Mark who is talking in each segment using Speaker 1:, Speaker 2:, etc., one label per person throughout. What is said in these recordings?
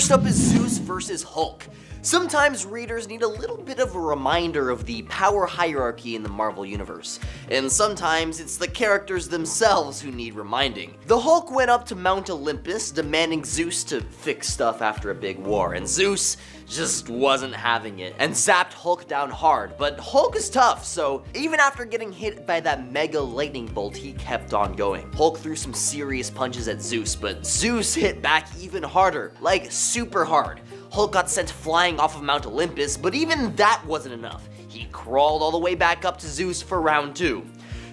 Speaker 1: First up is Zeus versus Hulk. Sometimes readers need a little bit of a reminder of the power hierarchy in the Marvel Universe, and sometimes it's the characters themselves who need reminding. The Hulk went up to Mount Olympus demanding Zeus to fix stuff after a big war, and Zeus just wasn't having it and zapped Hulk down hard. But Hulk is tough, so even after getting hit by that mega lightning bolt, he kept on going. Hulk threw some serious punches at Zeus, but Zeus hit back even harder, like super hard. Hulk got sent flying off of Mount Olympus, but even that wasn't enough. He crawled all the way back up to Zeus for round 2.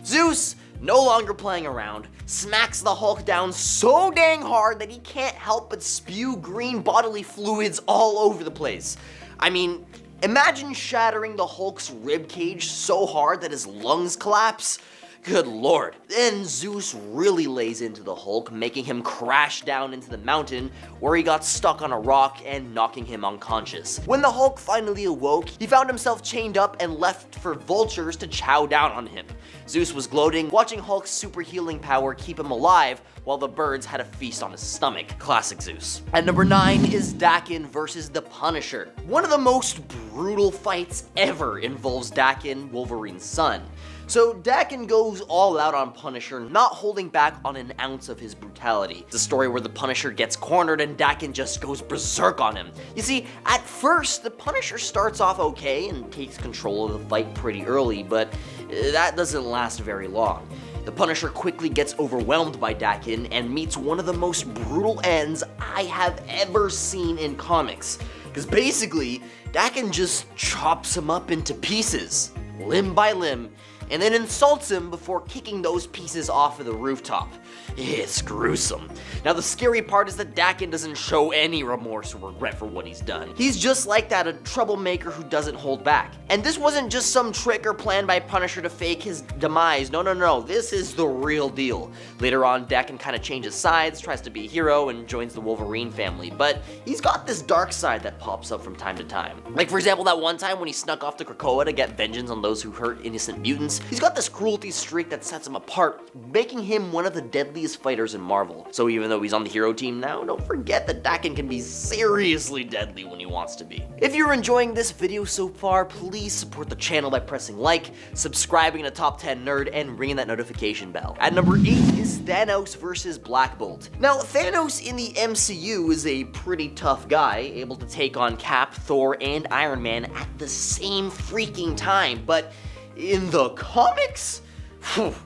Speaker 1: Zeus, no longer playing around, smacks the Hulk down so dang hard that he can't help but spew green bodily fluids all over the place. I mean, imagine shattering the Hulk's ribcage so hard that his lungs collapse. Good lord. Then Zeus really lays into the Hulk, making him crash down into the mountain, where he got stuck on a rock and knocking him unconscious. When the Hulk finally awoke, he found himself chained up and left for vultures to chow down on him. Zeus was gloating, watching Hulk's super healing power keep him alive, while the birds had a feast on his stomach. Classic Zeus. At number 9 is Daken versus the Punisher. One of the most brutal fights ever involves Daken, Wolverine's son. So Daken goes all out on Punisher, not holding back on an ounce of his brutality. It's a story where the Punisher gets cornered and Daken just goes berserk on him. You see, at first, the Punisher starts off okay and takes control of the fight pretty early, but that doesn't last very long. The Punisher quickly gets overwhelmed by Daken and meets one of the most brutal ends I have ever seen in comics. Because basically, Daken just chops him up into pieces, limb by limb, and then insults him before kicking those pieces off of the rooftop. It's gruesome. Now the scary part is that Daken doesn't show any remorse or regret for what he's done. He's just like that, a troublemaker who doesn't hold back. And this wasn't just some trick or plan by Punisher to fake his demise. No, this is the real deal. Later on, Daken kind of changes sides, tries to be a hero, and joins the Wolverine family, but he's got this dark side that pops up from time to time. Like for example, that one time when he snuck off to Krakoa to get vengeance on those who hurt innocent mutants. He's got this cruelty streak that sets him apart, making him one of the deadliest fighters in Marvel. So even though he's on the hero team now, don't forget that Daken can be seriously deadly when he wants to be. If you're enjoying this video so far, please support the channel by pressing like, subscribing to Top 10 Nerd, and ringing that notification bell. At number 8 is Thanos versus Black Bolt. Now, Thanos in the MCU is a pretty tough guy, able to take on Cap, Thor, and Iron Man at the same freaking time, but in the comics?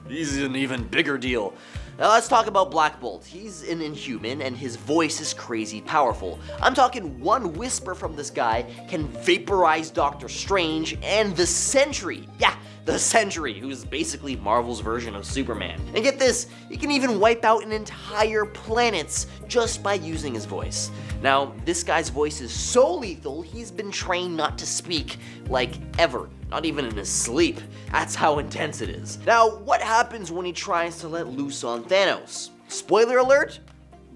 Speaker 1: He's an even bigger deal. Now let's talk about Black Bolt. He's an Inhuman and his voice is crazy powerful. I'm talking one whisper from this guy can vaporize Doctor Strange and the Sentry. Yeah, the Sentry, who's basically Marvel's version of Superman. And get this, he can even wipe out an entire planets just by using his voice. Now, this guy's voice is so lethal, he's been trained not to speak, like, ever. Not even in his sleep. That's how intense it is. Now, what happens when he tries to let loose on Thanos? Spoiler alert?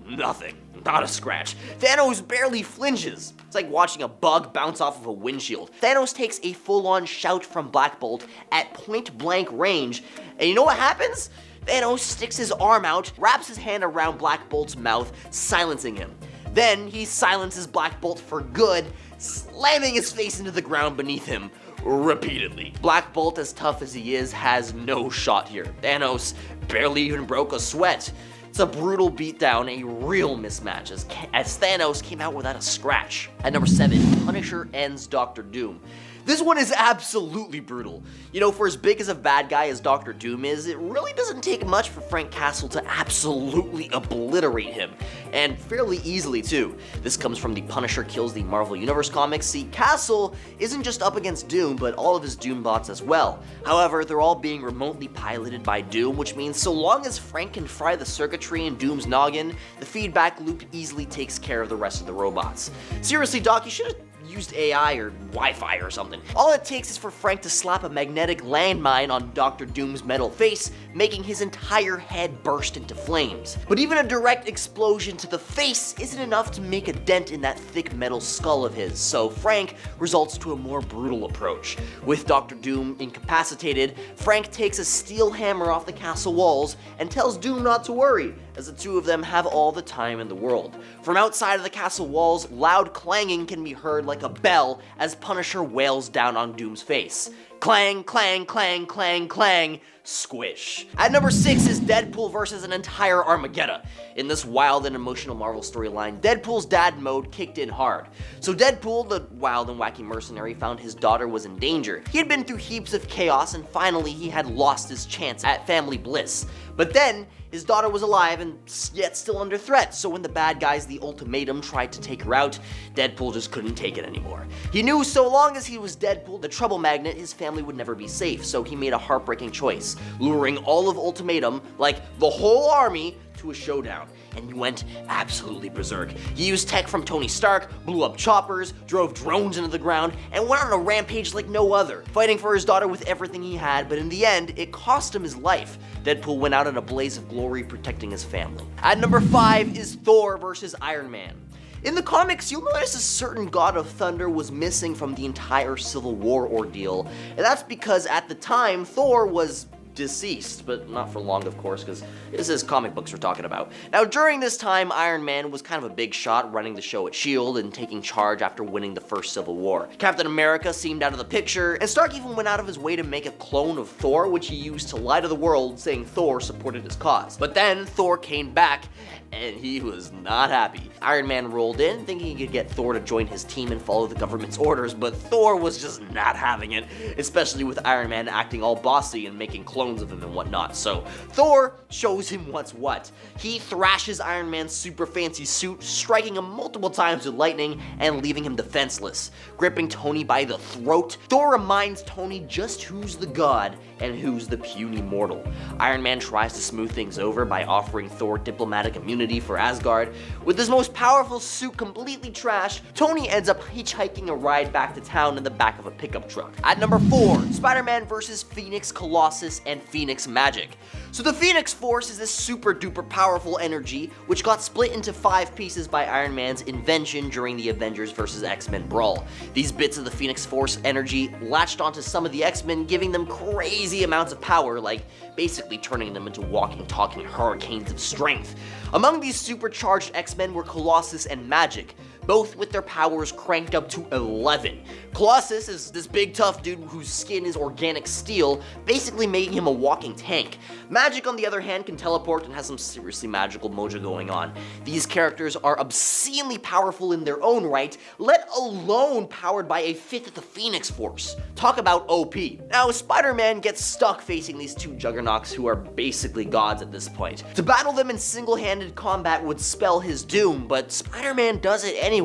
Speaker 1: Nothing. Not a scratch. Thanos barely flinches. It's like watching a bug bounce off of a windshield. Thanos takes a full-on shout from Black Bolt at point-blank range, and you know what happens? Thanos sticks his arm out, wraps his hand around Black Bolt's mouth, silencing him. Then he silences Black Bolt for good, slamming his face into the ground beneath him repeatedly. Black Bolt, as tough as he is, has no shot here. Thanos barely even broke a sweat. It's a brutal beatdown, a real mismatch, as Thanos came out without a scratch. At number 7, Punisher ends Dr. Doom. This one is absolutely brutal. You know, for as big as a bad guy as Dr. Doom is, it really doesn't take much for Frank Castle to absolutely obliterate him, and fairly easily too. This comes from the Punisher Kills the Marvel Universe comics. See, Castle isn't just up against Doom, but all of his Doom bots as well. However, they're all being remotely piloted by Doom, which means so long as Frank can fry the circuitry in Doom's noggin, the feedback loop easily takes care of the rest of the robots. Seriously, Doc, you should have used AI or Wi-Fi or something. All it takes is for Frank to slap a magnetic landmine on Dr. Doom's metal face, making his entire head burst into flames. But even a direct explosion to the face isn't enough to make a dent in that thick metal skull of his, so Frank resorts to a more brutal approach. With Dr. Doom incapacitated, Frank takes a steel hammer off the castle walls and tells Doom not to worry, as the two of them have all the time in the world. From outside of the castle walls, loud clanging can be heard like a bell as Punisher wails down on Doom's face. Clang, clang, clang, clang, clang, squish. At number 6 is Deadpool versus an entire Armageddon. In this wild and emotional Marvel storyline, Deadpool's dad mode kicked in hard. So Deadpool, the wild and wacky mercenary, found his daughter was in danger. He had been through heaps of chaos and finally he had lost his chance at family bliss. But then, his daughter was alive and yet still under threat, so when the bad guys, the Ultimatum, tried to take her out, Deadpool just couldn't take it anymore. He knew so long as he was Deadpool, the trouble magnet, his family would never be safe, so he made a heartbreaking choice, luring all of Ultimatum, like the whole army, to a showdown, and he went absolutely berserk. He used tech from Tony Stark, blew up choppers, drove drones into the ground, and went on a rampage like no other, fighting for his daughter with everything he had, but in the end, it cost him his life. Deadpool went out in a blaze of glory protecting his family. At number 5 is Thor versus Iron Man. In the comics, you'll notice a certain god of thunder was missing from the entire Civil War ordeal, and that's because at the time, Thor was deceased, but not for long, of course, because this is comic books we're talking about. Now, during this time, Iron Man was kind of a big shot, running the show at S.H.I.E.L.D. and taking charge after winning the first Civil War. Captain America seemed out of the picture, and Stark even went out of his way to make a clone of Thor, which he used to lie to the world, saying Thor supported his cause. But then, Thor came back, and he was not happy. Iron Man rolled in, thinking he could get Thor to join his team and follow the government's orders, but Thor was just not having it, especially with Iron Man acting all bossy and making clones of him and whatnot. So Thor shows him what's what. He thrashes Iron Man's super fancy suit, striking him multiple times with lightning and leaving him defenseless. Gripping Tony by the throat, Thor reminds Tony just who's the god and who's the puny mortal. Iron Man tries to smooth things over by offering Thor diplomatic immunity for Asgard. With his most powerful suit completely trashed, Tony ends up hitchhiking a ride back to town in the back of a pickup truck. At number 4, Spider-Man versus Phoenix, Colossus, and Phoenix Magic. So the Phoenix Force is this super duper powerful energy which got split into 5 pieces by Iron Man's invention during the Avengers vs. X-Men brawl. These bits of the Phoenix Force energy latched onto some of the X-Men, giving them crazy amounts of power, like basically turning them into walking, talking hurricanes of strength. Among these supercharged X-Men were Colossus and Magic, both with their powers cranked up to 11. Colossus is this big tough dude whose skin is organic steel, basically making him a walking tank. Magic, on the other hand, can teleport and has some seriously magical mojo going on. These characters are obscenely powerful in their own right, let alone powered by a fifth of the Phoenix Force. Talk about OP. Now, Spider-Man gets stuck facing these two juggernauts who are basically gods at this point. To battle them in single-handed combat would spell his doom, but Spider-Man does it anyway.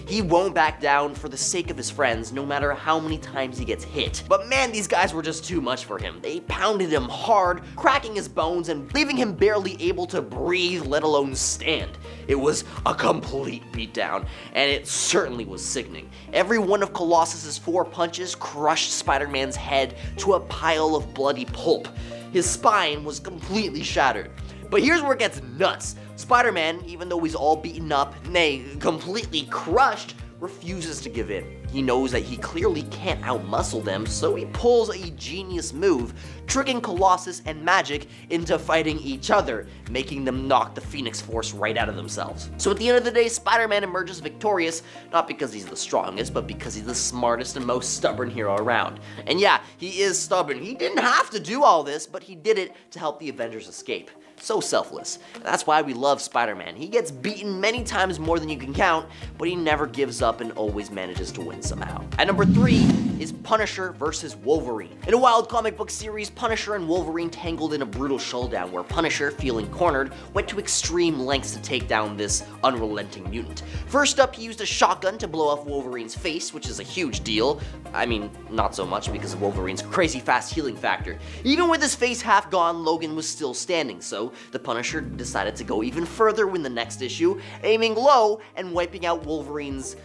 Speaker 1: He won't back down for the sake of his friends, no matter how many times he gets hit. But man, these guys were just too much for him. They pounded him hard, cracking his bones and leaving him barely able to breathe, let alone stand. It was a complete beatdown, and it certainly was sickening. Every one of Colossus's 4 punches crushed Spider-Man's head to a pile of bloody pulp. His spine was completely shattered. But here's where it gets nuts. Spider-Man, even though he's all beaten up, nay, completely crushed, refuses to give in. He knows that he clearly can't outmuscle them, so he pulls a genius move, tricking Colossus and Magic into fighting each other, making them knock the Phoenix Force right out of themselves. So at the end of the day, Spider-Man emerges victorious, not because he's the strongest, but because he's the smartest and most stubborn hero around. And yeah, he is stubborn. He didn't have to do all this, but he did it to help the Avengers escape. So selfless. And that's why we love Spider-Man. He gets beaten many times more than you can count, but he never gives up and always manages to win somehow. At number 3 is Punisher versus Wolverine. In a wild comic book series, Punisher and Wolverine tangled in a brutal showdown where Punisher, feeling cornered, went to extreme lengths to take down this unrelenting mutant. First up, he used a shotgun to blow off Wolverine's face, which is a huge deal. I mean, not so much because of Wolverine's crazy fast healing factor. Even with his face half gone, Logan was still standing, so the Punisher decided to go even further in the next issue, aiming low and wiping out Wolverine's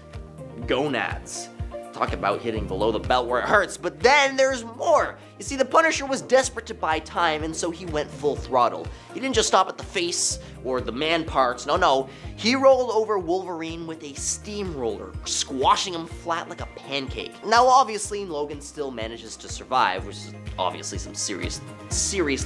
Speaker 1: gonads. Talk about hitting below the belt where it hurts, but then there's more! You see, the Punisher was desperate to buy time, and so he went full throttle. He didn't just stop at the face or the man parts, no. He rolled over Wolverine with a steamroller, squashing him flat like a pancake. Now, obviously, Logan still manages to survive, which is obviously some serious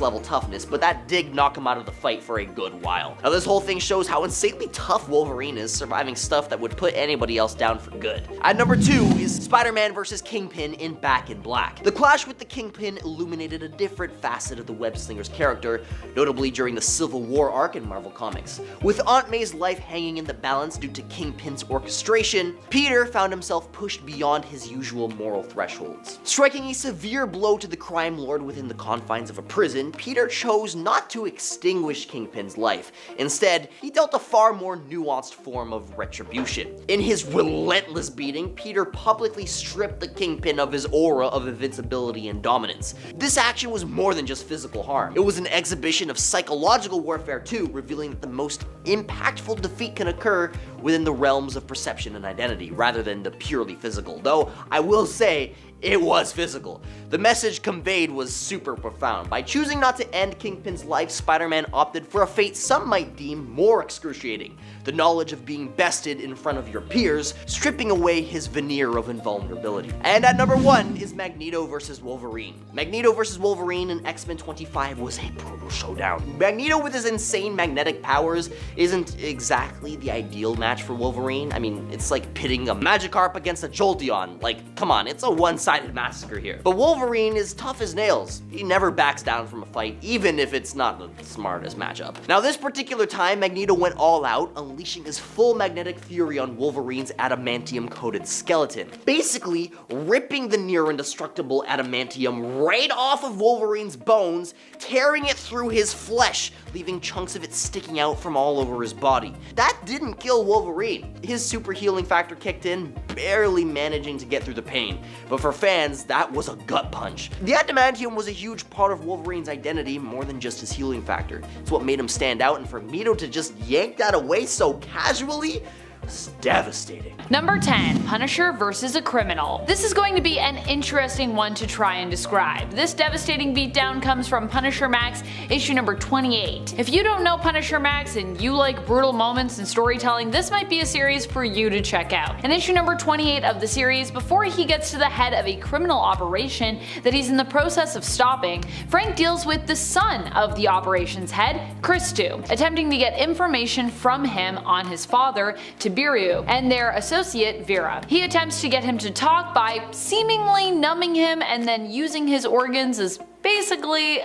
Speaker 1: level toughness, but that did knock him out of the fight for a good while. Now, this whole thing shows how insanely tough Wolverine is, surviving stuff that would put anybody else down for good. At number 2 is Spider-Man vs. Kingpin in Back in Black. The clash with the Kingpin illuminated a different facet of the web-slinger's character, notably during the Civil War arc in Marvel Comics. With Aunt May's life hanging in the balance due to Kingpin's orchestration, Peter found himself pushed beyond his usual moral thresholds. Striking a severe blow to the crime lord within the confines of a prison, Peter chose not to extinguish Kingpin's life. Instead, he dealt a far more nuanced form of retribution. In his relentless beating, Peter publicly stripped the Kingpin of his aura of invincibility and dominance. This action was more than just physical harm. It was an exhibition of psychological warfare too, revealing that the most impactful defeat can occur within the realms of perception and identity, rather than the purely physical. Though, I will say, it was physical. The message conveyed was super profound. By choosing not to end Kingpin's life, Spider-Man opted for a fate some might deem more excruciating: the knowledge of being bested in front of your peers, stripping away his veneer of invulnerability. And at number 1 is Magneto vs. Wolverine. Magneto vs. Wolverine in X-Men 25 was a brutal showdown. Magneto with his insane magnetic powers isn't exactly the ideal match for Wolverine. I mean, it's like pitting a Magikarp against a Jolteon. Like, come on, it's a one-sided massacre here. But Wolverine is tough as nails. He never backs down from a fight, even if it's not the smartest matchup. Now, this particular time, Magneto went all out, unleashing his full magnetic fury on Wolverine's adamantium-coated skeleton, basically ripping the near-indestructible adamantium right off of Wolverine's bones, tearing it through his flesh, leaving chunks of it sticking out from all over his body. That didn't kill Wolverine. His super healing factor kicked in, barely managing to get through the pain. But for fans, that was a gut punch. The adamantium was a huge part of Wolverine's identity, more than just his healing factor. It's what made him stand out, and for Magneto to just yank that away so casually, it's devastating.
Speaker 2: Number 10, Punisher versus a criminal. This is going to be an interesting one to try and describe. This devastating beatdown comes from Punisher Max, issue number 28. If you don't know Punisher Max and you like brutal moments and storytelling, this might be a series for you to check out. In issue number 28 of the series, before he gets to the head of a criminal operation that he's in the process of stopping, Frank deals with the son of the operation's head, Christu, attempting to get information from him on his father, Tiberiu, and their associate Vera. He attempts to get him to talk by seemingly numbing him and then using his organs as basically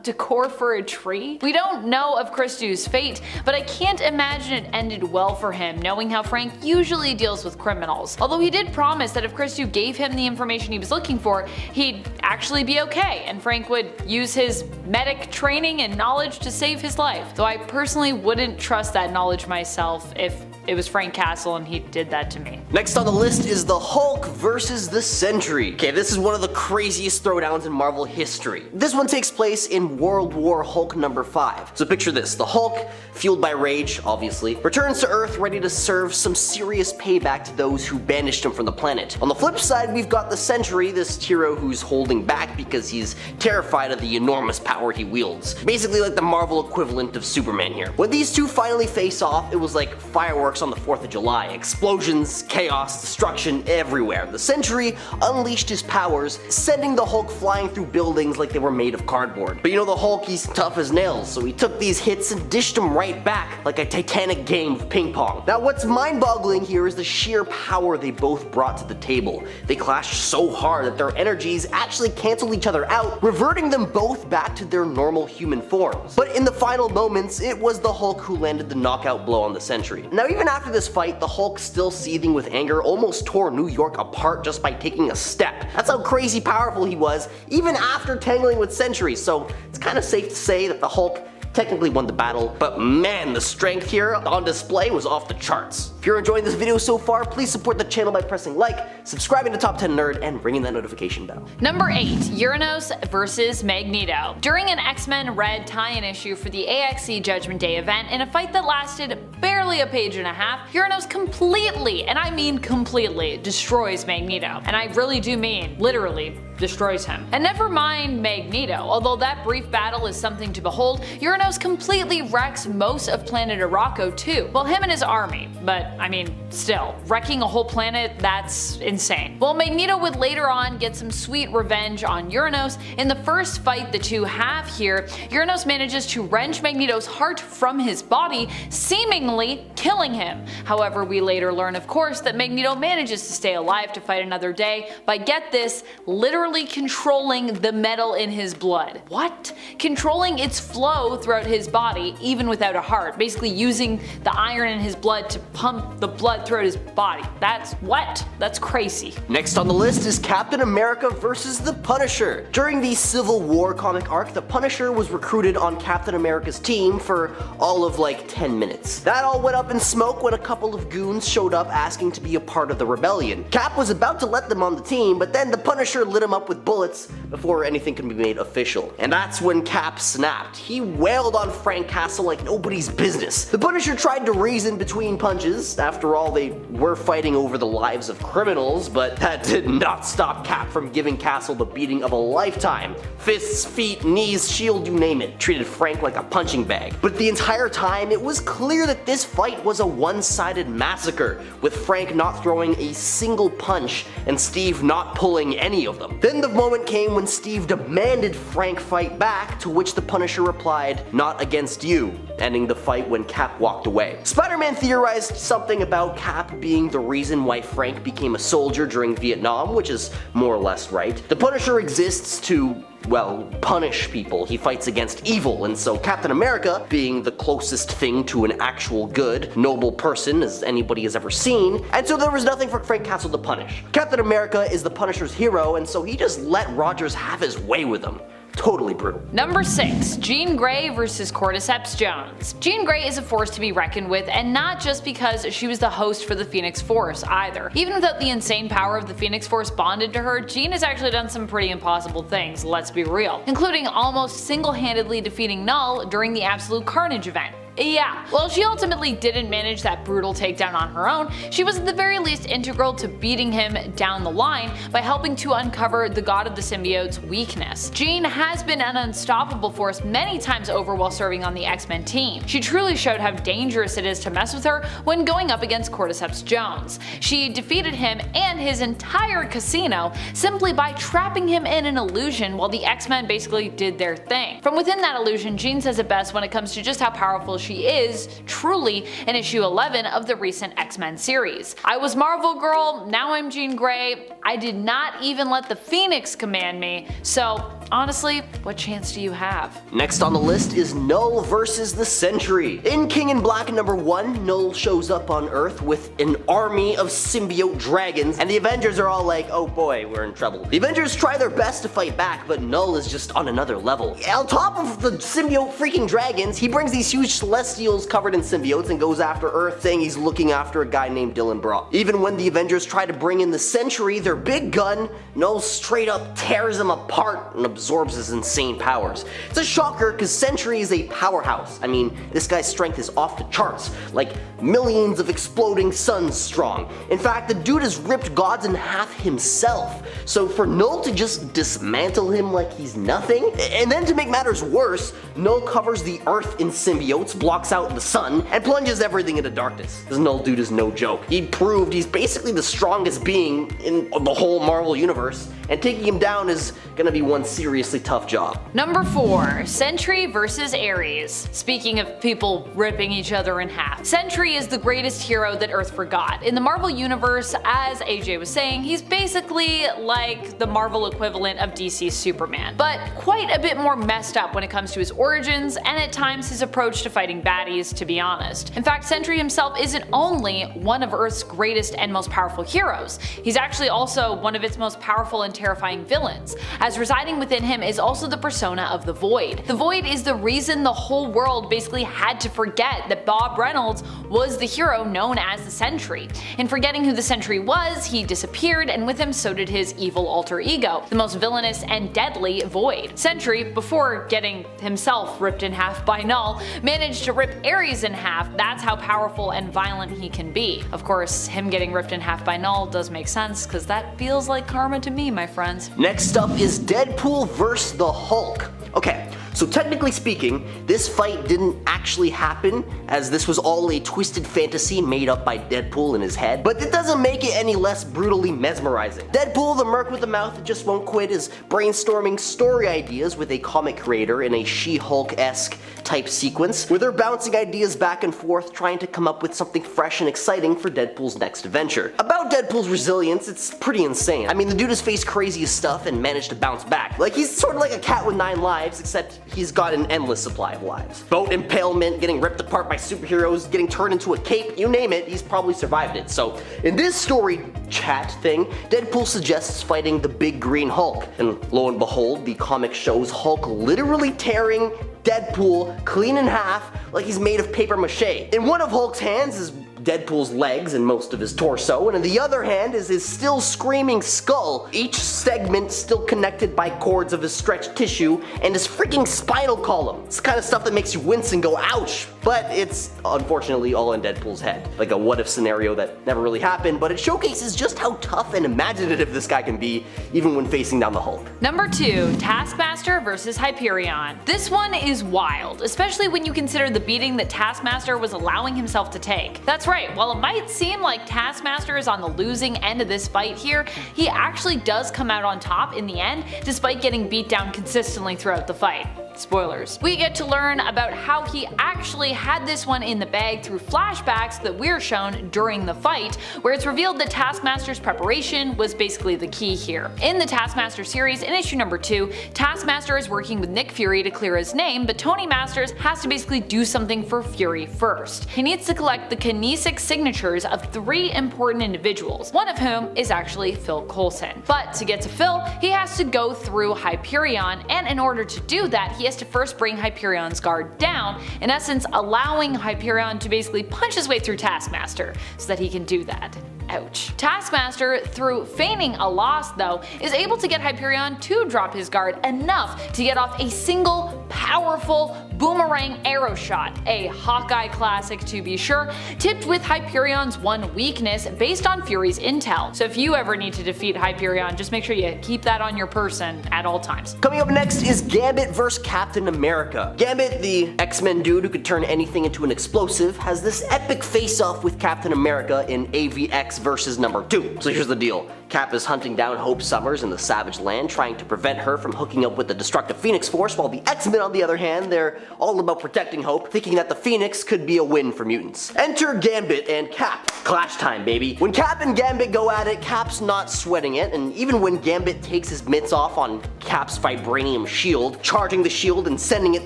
Speaker 2: decor for a tree. We don't know of Christu's fate, but I can't imagine it ended well for him, knowing how Frank usually deals with criminals. Although he did promise that if Christu gave him the information he was looking for, he'd actually be okay, and Frank would use his medic training and knowledge to save his life. Though I personally wouldn't trust that knowledge myself if it was Frank Castle and he did that to me.
Speaker 1: Next on the list is the Hulk versus the Sentry. Okay, this is one of the craziest throwdowns in Marvel history. This one takes place in World War Hulk number 5. So picture this: the Hulk, fueled by rage, obviously, returns to Earth ready to serve some serious payback to those who banished him from the planet. On the flip side, we've got the Sentry, this hero who's holding back because he's terrified of the enormous power he wields. Basically like the Marvel equivalent of Superman here. When these two finally face off, it was like fireworks on the 4th of July. Explosions, chaos, destruction everywhere. The Sentry unleashed his powers, sending the Hulk flying through buildings like they were made of cardboard. But you know, the Hulk, he's tough as nails, so he took these hits and dished them right back like a titanic game of ping pong. Now, what's mind-boggling here is the sheer power they both brought to the table. They clashed so hard that their energies actually canceled each other out, reverting them both back to their normal human forms. But in the final moments, it was the Hulk who landed the knockout blow on the Sentry. Now, even after this fight, the Hulk, still seething with anger, almost tore New York apart just by taking a step. That's how crazy powerful he was, even after tangling with Sentry, so it's kind of safe to say that the Hulk technically won the battle, but man, the strength here on display was off the charts. If you're enjoying this video so far, please support the channel by pressing like, subscribing to Top 10 Nerd, and ringing that notification bell.
Speaker 2: Number 8. Uranos vs. Magneto. During an X-Men Red tie-in issue for the AXE Judgment Day event, in a fight that lasted barely a page and a half, Uranos completely, and I mean completely, destroys Magneto. And I really do mean literally destroys him. And never mind Magneto, although that brief battle is something to behold, Uranos completely wrecks most of planet Arakko too. Well, him and his army, but I mean, still, wrecking a whole planet, that's insane. Well, Magneto would later on get some sweet revenge on Uranos. In the first fight the two have here, Uranos manages to wrench Magneto's heart from his body, seemingly killing him. However, we later learn, of course, that Magneto manages to stay alive to fight another day by, get this, literally controlling the metal in his blood. What? Controlling its flow throughout his body, even without a heart, basically using the iron in his blood to pump the blood throughout his body. That's what? That's crazy.
Speaker 1: Next on the list is Captain America vs. the Punisher. During the Civil War comic arc, the Punisher was recruited on Captain America's team for all of like 10 minutes. That all went up in smoke when a couple of goons showed up asking to be a part of the rebellion. Cap was about to let them on the team, but then the Punisher lit him up with bullets before anything could be made official. And that's when Cap snapped. He wailed on Frank Castle like nobody's business. The Punisher tried to reason between punches. After all, they were fighting over the lives of criminals, but that did not stop Cap from giving Castle the beating of a lifetime. Fists, feet, knees, shield, you name it. Treated Frank like a punching bag. But the entire time, it was clear that this fight was a one-sided massacre, with Frank not throwing a single punch and Steve not pulling any of them. Then the moment came when Steve demanded Frank fight back, to which the Punisher replied, "Not against you," ending the fight when Cap walked away. Spider-Man theorized something about Cap being the reason why Frank became a soldier during Vietnam, which is more or less right. The Punisher exists to, well, punish people. He fights against evil, and so Captain America, being the closest thing to an actual good, noble person as anybody has ever seen, and so there was nothing for Frank Castle to punish. Captain America is the Punisher's hero, and so he just let Rogers have his way with him. Totally brutal.
Speaker 2: Number 6. Jean Grey vs. Cordyceps Jones. Jean Grey is a force to be reckoned with, and not just because she was the host for the Phoenix Force either. Even without the insane power of the Phoenix Force bonded to her, Jean has actually done some pretty impossible things, let's be real, including almost single-handedly defeating Knull during the Absolute Carnage event. Yeah, while she ultimately didn't manage that brutal takedown on her own, she was at the very least integral to beating him down the line by helping to uncover the God of the Symbiote's weakness. Jean has been an unstoppable force many times over while serving on the X-Men team. She truly showed how dangerous it is to mess with her when going up against Cordyceps Jones. She defeated him and his entire casino simply by trapping him in an illusion while the X-Men basically did their thing. From within that illusion, Jean says it best when it comes to just how powerful she is, truly, in issue 11 of the recent X-Men series. "I was Marvel Girl, now I'm Jean Grey. I did not even let the Phoenix command me, so honestly, what chance do you have?"
Speaker 1: Next on the list is Knull vs. the Sentry. In King in Black #1, Knull shows up on Earth with an army of symbiote dragons, and the Avengers are all like, oh boy, we're in trouble. The Avengers try their best to fight back, but Knull is just on another level. On top of the symbiote freaking dragons, he brings these huge celestials covered in symbiotes and goes after Earth, saying he's looking after a guy named Dylan Brock. Even when the Avengers try to bring in the Sentry, their big gun, Knull straight up tears him apart and absorbs his insane powers. It's a shocker because Sentry is a powerhouse. I mean, this guy's strength is off the charts, like millions of exploding suns strong. In fact, the dude has ripped gods in half himself. So for Knull to just dismantle him like he's nothing, and then to make matters worse, Knull covers the Earth in symbiotes, blocks out the sun, and plunges everything into darkness. This Knull dude is no joke. He proved he's basically the strongest being in the whole Marvel universe, and taking him down is gonna be one seriously tough job.
Speaker 2: Number 4. Sentry vs. Ares. Speaking of people ripping each other in half, Sentry is the greatest hero that Earth forgot. In the Marvel universe, as AJ was saying, he's basically like the Marvel equivalent of DC's Superman, but quite a bit more messed up when it comes to his origins and at times his approach to fighting baddies, to be honest. In fact, Sentry himself isn't only one of Earth's greatest and most powerful heroes, he's actually also one of its most powerful and terrifying villains, as residing within him is also the persona of the Void. The Void is the reason the whole world basically had to forget that Bob Reynolds was the hero known as the Sentry. In forgetting who the Sentry was, he disappeared, and with him so did his evil alter ego, the most villainous and deadly Void. Sentry, before getting himself ripped in half by Knull, managed to rip Ares in half. That's how powerful and violent he can be. Of course, him getting ripped in half by Knull does make sense, cause that feels like karma to me, my friends.
Speaker 1: Next up is Deadpool vs. the Hulk. Okay, so technically speaking, this fight didn't actually happen, as this was all a twisted fantasy made up by Deadpool in his head, but it doesn't make it any less brutally mesmerizing. Deadpool, the merc with the mouth that just won't quit, is brainstorming story ideas with a comic creator in a She-Hulk-esque type sequence, where they're bouncing ideas back and forth, trying to come up with something fresh and exciting for Deadpool's next adventure. About Deadpool's resilience, it's pretty insane. I mean, the dude has faced craziest stuff and managed to bounce back. Like, he's sort of like a cat with 9 lives, except he's got an endless supply of lives. Boat impalement, getting ripped apart by superheroes, getting turned into a cape, you name it, he's probably survived it. So, in this story chat thing, Deadpool suggests fighting the big green Hulk, and lo and behold, the comic shows Hulk literally tearing Deadpool clean in half like he's made of paper mache. In one of Hulk's hands is Deadpool's legs and most of his torso, and in the other hand is his still screaming skull, each segment still connected by cords of his stretched tissue and his freaking spinal column. It's the kind of stuff that makes you wince and go ouch, but it's unfortunately all in Deadpool's head. Like a what if scenario that never really happened, but it showcases just how tough and imaginative this guy can be, even when facing down the Hulk.
Speaker 2: Number 2, Taskmaster vs. Hyperion. This one is wild, especially when you consider the beating that Taskmaster was allowing himself to take. That's right, while it might seem like Taskmaster is on the losing end of this fight here, he actually does come out on top in the end, despite getting beat down consistently throughout the fight. Spoilers. We get to learn about how he actually had this one in the bag through flashbacks that we're shown during the fight, where it's revealed that Taskmaster's preparation was basically the key here. In the Taskmaster series, in issue number 2, Taskmaster is working with Nick Fury to clear his name, but Tony Masters has to basically do something for Fury first. He needs to collect the kinesic signatures of 3 important individuals, one of whom is actually Phil Coulson. But to get to Phil, he has to go through Hyperion, and in order to do that, he has to first bring Hyperion's guard down, in essence allowing Hyperion to basically punch his way through Taskmaster so that he can do that. Ouch. Taskmaster, through feigning a loss though, is able to get Hyperion to drop his guard enough to get off a single powerful boomerang arrow shot, a Hawkeye classic to be sure, tipped with Hyperion's one weakness based on Fury's intel. So if you ever need to defeat Hyperion, just make sure you keep that on your person at all times.
Speaker 1: Coming up next is Gambit vs. Captain America. Gambit, the X-Men dude who could turn anything into an explosive, has this epic face-off with Captain America in AVX versus number 2. So here's the deal. Cap is hunting down Hope Summers in the Savage Land, trying to prevent her from hooking up with the destructive Phoenix Force, while the X-Men, on the other hand, they're all about protecting Hope, thinking that the Phoenix could be a win for mutants. Enter Gambit and Cap. Clash time, baby. When Cap and Gambit go at it, Cap's not sweating it, and even when Gambit takes his mitts off on Cap's vibranium shield, charging the shield and sending it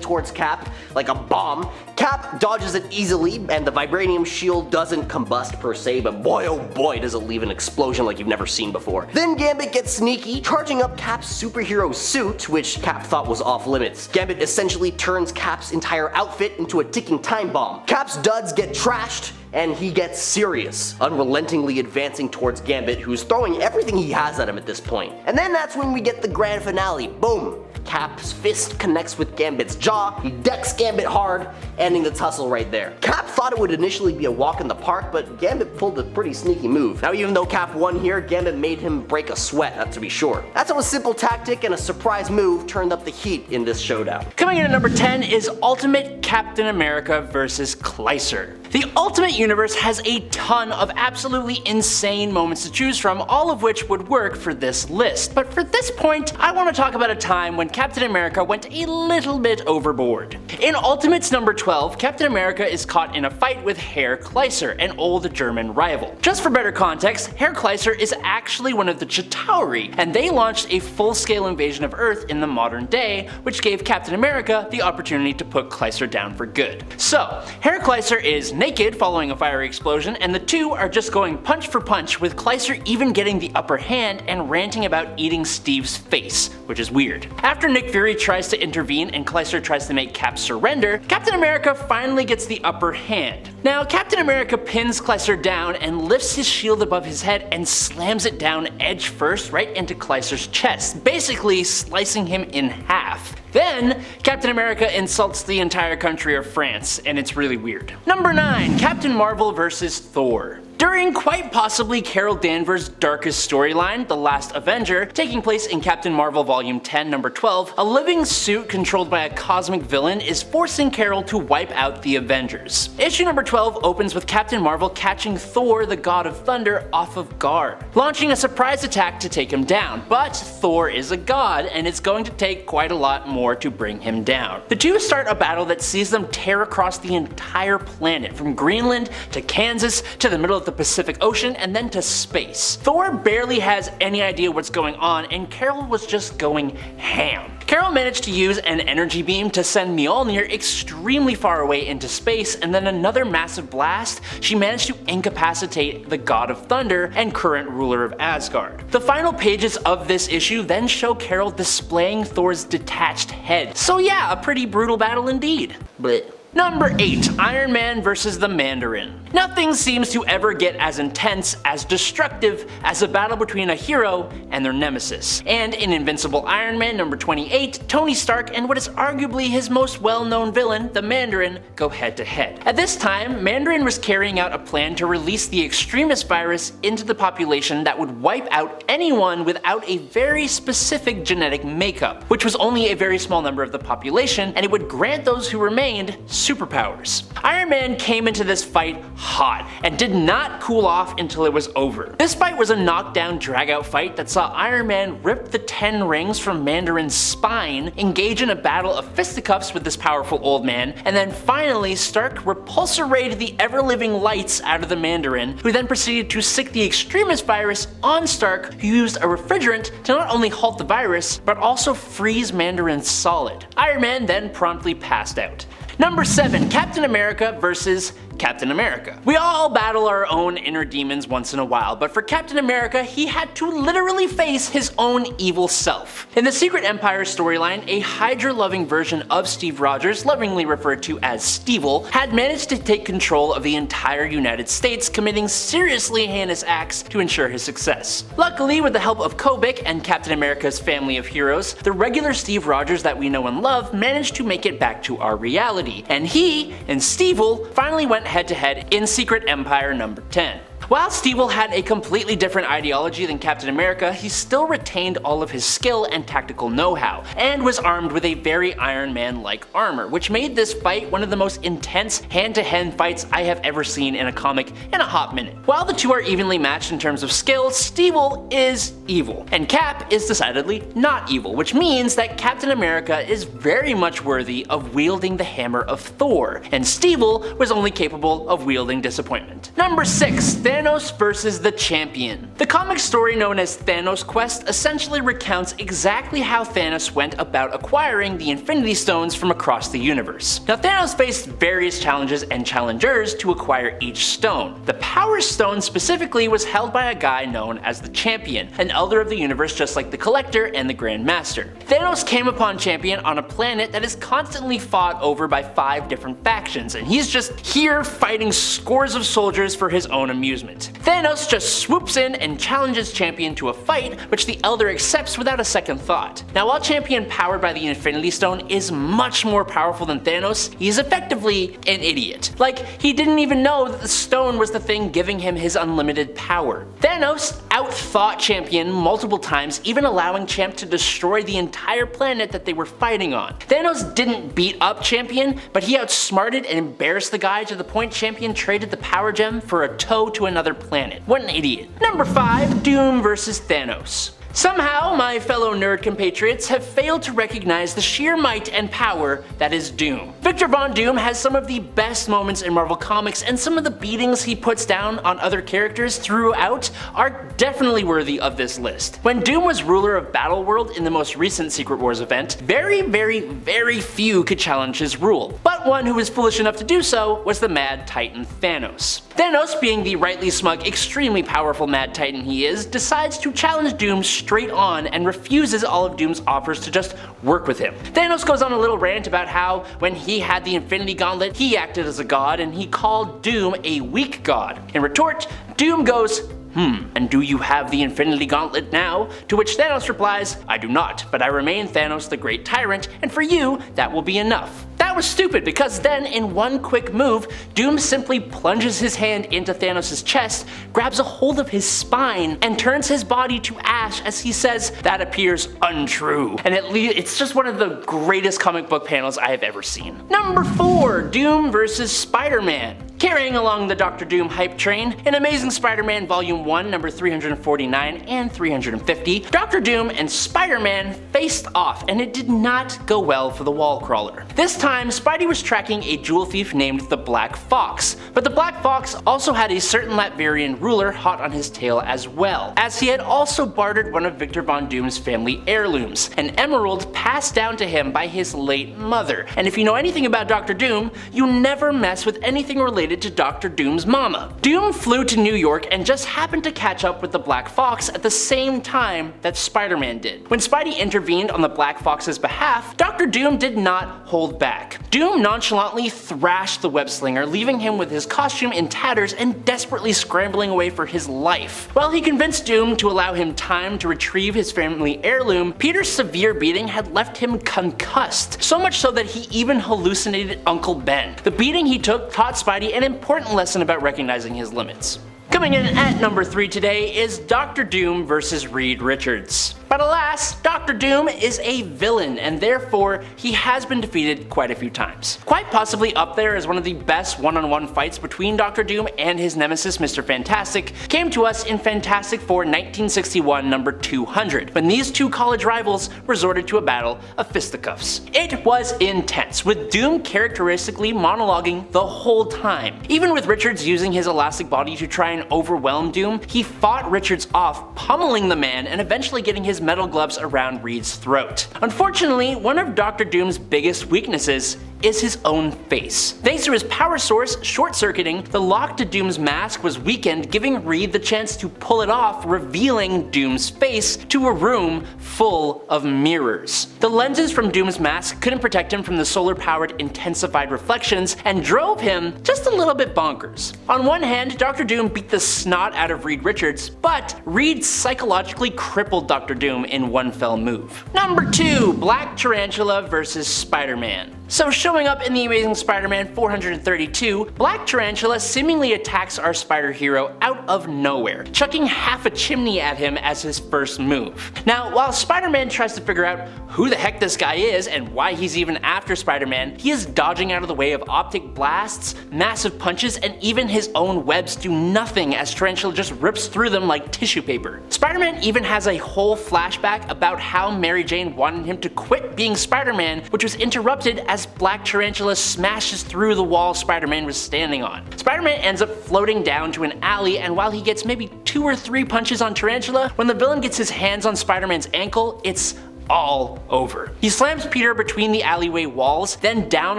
Speaker 1: towards Cap like a bomb, Cap dodges it easily, and the vibranium shield doesn't combust per se, but boy oh boy does it leave an explosion like you've never seen before. Then Gambit gets sneaky, charging up Cap's superhero suit, which Cap thought was off limits. Gambit essentially turns Cap's entire outfit into a ticking time bomb. Cap's duds get trashed, and he gets serious, unrelentingly advancing towards Gambit, who's throwing everything he has at him at this point. And then that's when we get the grand finale. Boom! Cap's fist connects with Gambit's jaw, he decks Gambit hard, ending the tussle right there. Cap thought it would initially be a walk in the park, but Gambit pulled a pretty sneaky move. Now even though Cap won here, Gambit made him break a sweat, that's to be sure. That's how a simple tactic and a surprise move turned up the heat in this showdown.
Speaker 3: Coming in at number 10 is Ultimate Captain America vs. Kleiser. The Ultimate Universe has a ton of absolutely insane moments to choose from, all of which would work for this list. But for this point, I want to talk about a time when Captain America went a little bit overboard. In Ultimates number 12, Captain America is caught in a fight with Herr Kleiser, an old German rival. Just for better context, Herr Kleiser is actually one of the Chitauri, and they launched a full-scale invasion of Earth in the modern day, which gave Captain America the opportunity to put Kleiser down for good. So, Herr Kleiser is naked following a fiery explosion, and the two are just going punch for punch, with Kleiser even getting the upper hand and ranting about eating Steve's face, which is weird. After Nick Fury tries to intervene and Kleiser tries to make Cap surrender, Captain America finally gets the upper hand. Now, Captain America pins Kleiser down and lifts his shield above his head and slams it down edge first right into Kleiser's chest, basically slicing him in half. Then, Captain America insults the entire country of France, and it's really weird. Number 9. Captain Marvel vs. Thor. During quite possibly Carol Danvers' darkest storyline, The Last Avenger, taking place in Captain Marvel Volume 10, Number 12, a living suit controlled by a cosmic villain is forcing Carol to wipe out the Avengers. Issue number 12 opens with Captain Marvel catching Thor, the God of Thunder, off of guard, launching a surprise attack to take him down, but Thor is a god, and it's going to take quite a lot more to bring him down. The two start a battle that sees them tear across the entire planet, from Greenland to Kansas to the middle of the Pacific Ocean and then to space. Thor barely has any idea what's going on, and Carol was just going ham. Carol managed to use an energy beam to send Mjolnir extremely far away into space, and then another massive blast, she managed to incapacitate the God of Thunder and current ruler of Asgard. The final pages of this issue then show Carol displaying Thor's detached head. So yeah, a pretty brutal battle indeed. But Number 8. Iron Man vs. the Mandarin. Nothing seems to ever get as intense, as destructive, as a battle between a hero and their nemesis. And in Invincible Iron Man number 28, Tony Stark and what is arguably his most well-known villain, the Mandarin, go head to head. At this time, Mandarin was carrying out a plan to release the extremist virus into the population that would wipe out anyone without a very specific genetic makeup, which was only a very small number of the population, and it would grant those who remained superpowers. Iron Man came into this fight hot and did not cool off until it was over. This fight was a knockdown dragout fight that saw Iron Man rip the 10 rings from Mandarin's spine, engage in a battle of fisticuffs with this powerful old man, and then finally Stark repulsorayed the ever-living lights out of the Mandarin, who then proceeded to sick the extremist virus on Stark, who used a refrigerant to not only halt the virus, but also freeze Mandarin solid. Iron Man then promptly passed out. Number 7. Captain America vs. Captain America. We all battle our own inner demons once in a while, but for Captain America, he had to literally face his own evil self. In the Secret Empire storyline, a Hydra-loving version of Steve Rogers, lovingly referred to as Stevel, had managed to take control of the entire United States, committing seriously heinous acts to ensure his success. Luckily, with the help of Kobik and Captain America's family of heroes, the regular Steve Rogers that we know and love managed to make it back to our reality, and he and Stevel finally went head-to-head in Secret Empire number 10. While Stevel had a completely different ideology than Captain America, he still retained all of his skill and tactical know-how, and was armed with a very Iron Man-like armor, which made this fight one of the most intense hand-to-hand fights I have ever seen in a comic in a hot minute. While the two are evenly matched in terms of skill, Stevel is evil, and Cap is decidedly not evil, which means that Captain America is very much worthy of wielding the hammer of Thor, and Stevel was only capable of wielding disappointment. Number 6. Thanos vs. the Champion. The comic story known as Thanos Quest essentially recounts exactly how Thanos went about acquiring the Infinity Stones from across the universe. Now, Thanos faced various challenges and challengers to acquire each stone. The Power Stone specifically was held by a guy known as the Champion, an elder of the universe just like the Collector and the Grand Master. Thanos came upon Champion on a planet that is constantly fought over by 5 different factions, and he's just here fighting scores of soldiers for his own amusement. Thanos just swoops in and challenges Champion to a fight, which the Elder accepts without a second thought. Now, while Champion, powered by the Infinity Stone, is much more powerful than Thanos, he's effectively an idiot. Like, he didn't even know that the stone was the thing giving him his unlimited power. Thanos outthought Champion multiple times, even allowing Champ to destroy the entire planet that they were fighting on. Thanos didn't beat up Champion, but he outsmarted and embarrassed the guy to the point Champion traded the power gem for a toe to another planet. What an idiot. Number 5. Doom vs. Thanos. Somehow, my fellow nerd compatriots have failed to recognize the sheer might and power that is Doom. Victor Von Doom has some of the best moments in Marvel Comics, and some of the beatings he puts down on other characters throughout are definitely worthy of this list. When Doom was ruler of Battleworld in the most recent Secret Wars event, very few could challenge his rule, but one who was foolish enough to do so was the Mad Titan Thanos. Thanos, being the rightly smug, extremely powerful Mad Titan he is, decides to challenge Doom straight on and refuses all of Doom's offers to just work with him. Thanos goes on a little rant about how when he had the Infinity Gauntlet, he acted as a god and he called Doom a weak god. In retort, Doom goes, and do you have the Infinity Gauntlet now? To which Thanos replies, I do not, but I remain Thanos the Great Tyrant, and for you, that will be enough. That was stupid, because then, in one quick move, Doom simply plunges his hand into Thanos' chest, grabs a hold of his spine, and turns his body to ash as he says, that appears untrue. And it's just one of the greatest comic book panels I have ever seen. Number 4, Doom vs. Spider-Man. Carrying along the Dr. Doom hype train, in Amazing Spider-Man Volume 1, number 349 and 350, Dr. Doom and Spider-Man faced off, and it did not go well for the wall crawler. This time, Spidey was tracking a jewel thief named the Black Fox, but the Black Fox also had a certain Latvian ruler hot on his tail as well, as he had also bartered one of Victor Von Doom's family heirlooms, an emerald passed down to him by his late mother. And if you know anything about Dr. Doom, you never mess with anything related to Dr. Doom's mama. Doom flew to New York and just happened to catch up with the Black Fox at the same time that Spider-Man did. When Spidey intervened on the Black Fox's behalf, Dr. Doom did not hold back. Doom nonchalantly thrashed the web slinger, leaving him with his costume in tatters and desperately scrambling away for his life. While he convinced Doom to allow him time to retrieve his family heirloom, Peter's severe beating had left him concussed, so much so that he even hallucinated Uncle Ben. The beating he took taught Spidey an important lesson about recognizing his limits. Coming in at number 3 today is Dr. Doom vs. Reed Richards. But alas, Dr. Doom is a villain, and therefore he has been defeated quite a few times. Quite possibly up there as one of the best one-on-one fights between Dr. Doom and his nemesis Mr. Fantastic came to us in Fantastic Four 1961 number 200, when these two college rivals resorted to a battle of fisticuffs. It was intense, with Doom characteristically monologuing the whole time. Even with Richards using his elastic body to try and overwhelm Doom, he fought Richards off, pummeling the man and eventually getting his metal gloves around Reed's throat. Unfortunately, one of Dr. Doom's biggest weaknesses is his own face. Thanks to his power source short-circuiting, the lock to Doom's mask was weakened, giving Reed the chance to pull it off, revealing Doom's face to a room full of mirrors. The lenses from Doom's mask couldn't protect him from the solar-powered intensified reflections and drove him just a little bit bonkers. On one hand, Dr. Doom beat the snot out of Reed Richards, but Reed psychologically crippled Dr. Doom in one fell move. Number 2, Black Tarantula vs. Spider-Man. So showing up in the Amazing Spider-Man 432, Black Tarantula seemingly attacks our spider hero out of nowhere, chucking half a chimney at him as his first move. Now, while Spider-Man tries to figure out who the heck this guy is and why he's even after Spider-Man, he is dodging out of the way of optic blasts, massive punches, and even his own webs do nothing as Tarantula just rips through them like tissue paper. Spider-Man even has a whole flashback about how Mary Jane wanted him to quit being Spider-Man, which was interrupted as Black Tarantula smashes through the wall Spider-Man was standing on. Spider-Man ends up floating down to an alley, and while he gets maybe 2 or 3 punches on Tarantula, when the villain gets his hands on Spider-Man's ankle, it's all over. He slams Peter between the alleyway walls, then down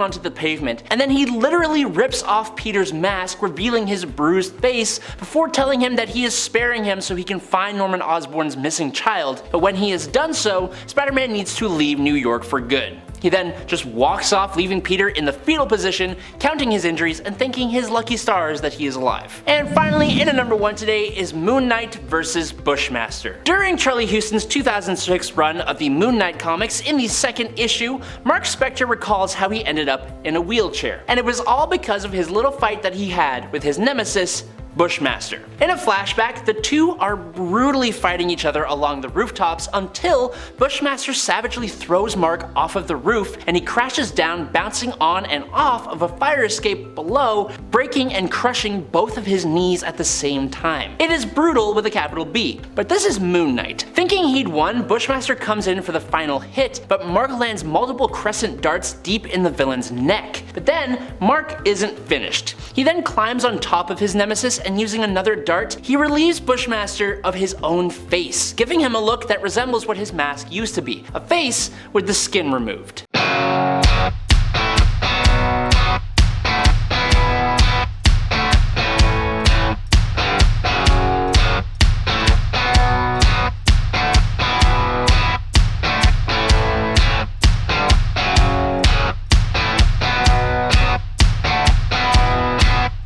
Speaker 3: onto the pavement, and then he literally rips off Peter's mask, revealing his bruised face before telling him that he is sparing him so he can find Norman Osborn's missing child. But when he has done so, Spider-Man needs to leave New York for good. He then just walks off, leaving Peter in the fetal position, counting his injuries and thanking his lucky stars that he is alive. And finally, in a number 1 today is Moon Knight vs. Bushmaster. During Charlie Huston's 2006 run of the Moon Knight comics, in the 2nd issue, Mark Spector recalls how he ended up in a wheelchair. And it was all because of his little fight that he had with his nemesis, Bushmaster. In a flashback, the two are brutally fighting each other along the rooftops until Bushmaster savagely throws Mark off of the roof and he crashes down, bouncing on and off of a fire escape below, breaking and crushing both of his knees at the same time. It is brutal with a capital B, but this is Moon Knight. Thinking he'd won, Bushmaster comes in for the final hit, but Mark lands multiple crescent darts deep in the villain's neck. But then, Mark isn't finished. He then climbs on top of his nemesis and using another dart, he relieves Bushmaster of his own face, giving him a look that resembles what his mask used to be, a face with the skin removed.